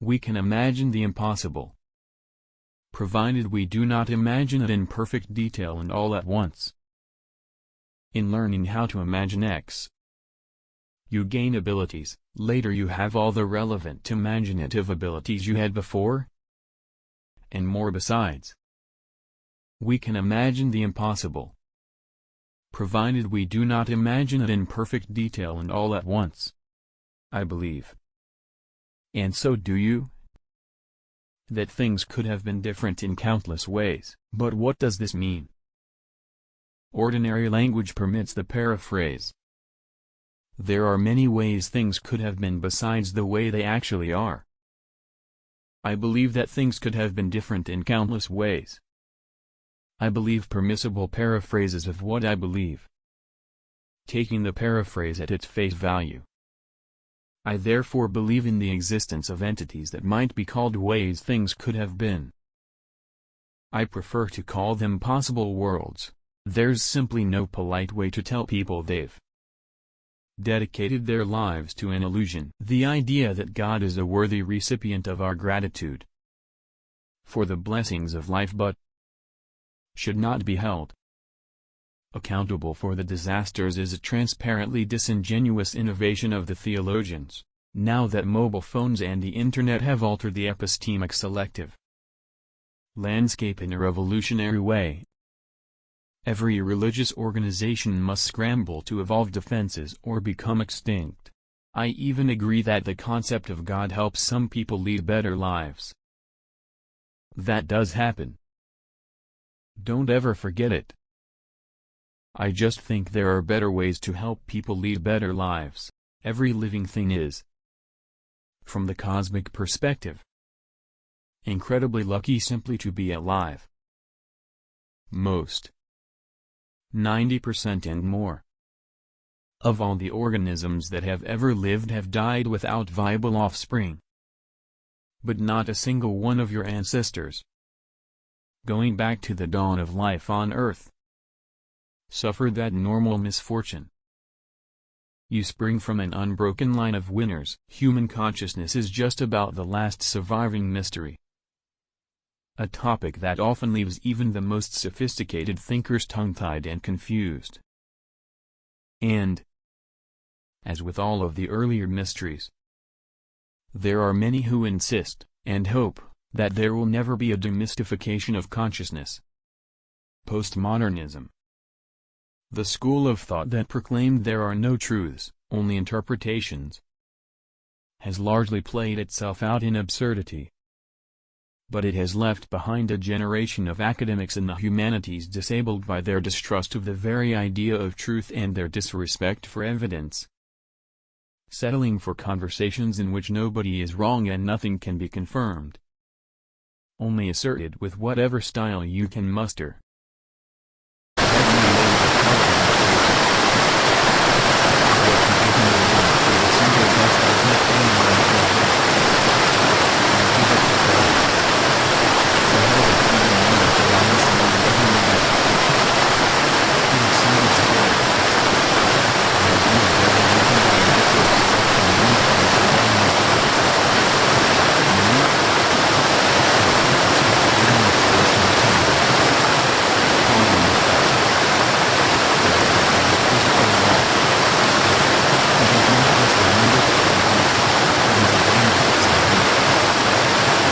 We can imagine the impossible, provided we do not imagine it in perfect detail and all at once. In learning how to imagine X, you gain abilities. Later you have all the relevant imaginative abilities you had before, and more besides. We can imagine the impossible, provided we do not imagine it in perfect detail and all at once. I believe, and so do you, that things could have been different in countless ways. But what does this mean? Ordinary language permits the paraphrase. There are many ways things could have been besides the way they actually are. I believe that things could have been different in countless ways. I believe permissible paraphrases of what I believe, taking the paraphrase at its face value. I therefore believe in the existence of entities that might be called ways things could have been. I prefer to call them possible worlds. There's simply no polite way to tell people they've dedicated their lives to an illusion. The idea that God is a worthy recipient of our gratitude for the blessings of life but should not be held accountable for the disasters is a transparently disingenuous innovation of the theologians, now that mobile phones and the Internet have altered the epistemic selective landscape in a revolutionary way. Every religious organization must scramble to evolve defenses or become extinct. I even agree that the concept of God helps some people lead better lives. That does happen. Don't ever forget it. I just think there are better ways to help people lead better lives. Every living thing is, from the cosmic perspective, incredibly lucky simply to be alive. Most, 90% and more, of all the organisms that have ever lived have died without viable offspring. But not a single one of your ancestors, going back to the dawn of life on Earth, suffered that normal misfortune. You spring from an unbroken line of winners. Human consciousness is just about the last surviving mystery. A topic that often leaves even the most sophisticated thinkers tongue-tied and confused. And, as with all of the earlier mysteries, there are many who insist, and hope, that there will never be a demystification of consciousness. Postmodernism, the school of thought that proclaimed there are no truths, only interpretations, has largely played itself out in absurdity. But it has left behind a generation of academics in the humanities disabled by their distrust of the very idea of truth and their disrespect for evidence, settling for conversations in which nobody is wrong and nothing can be confirmed, only asserted with whatever style you can muster.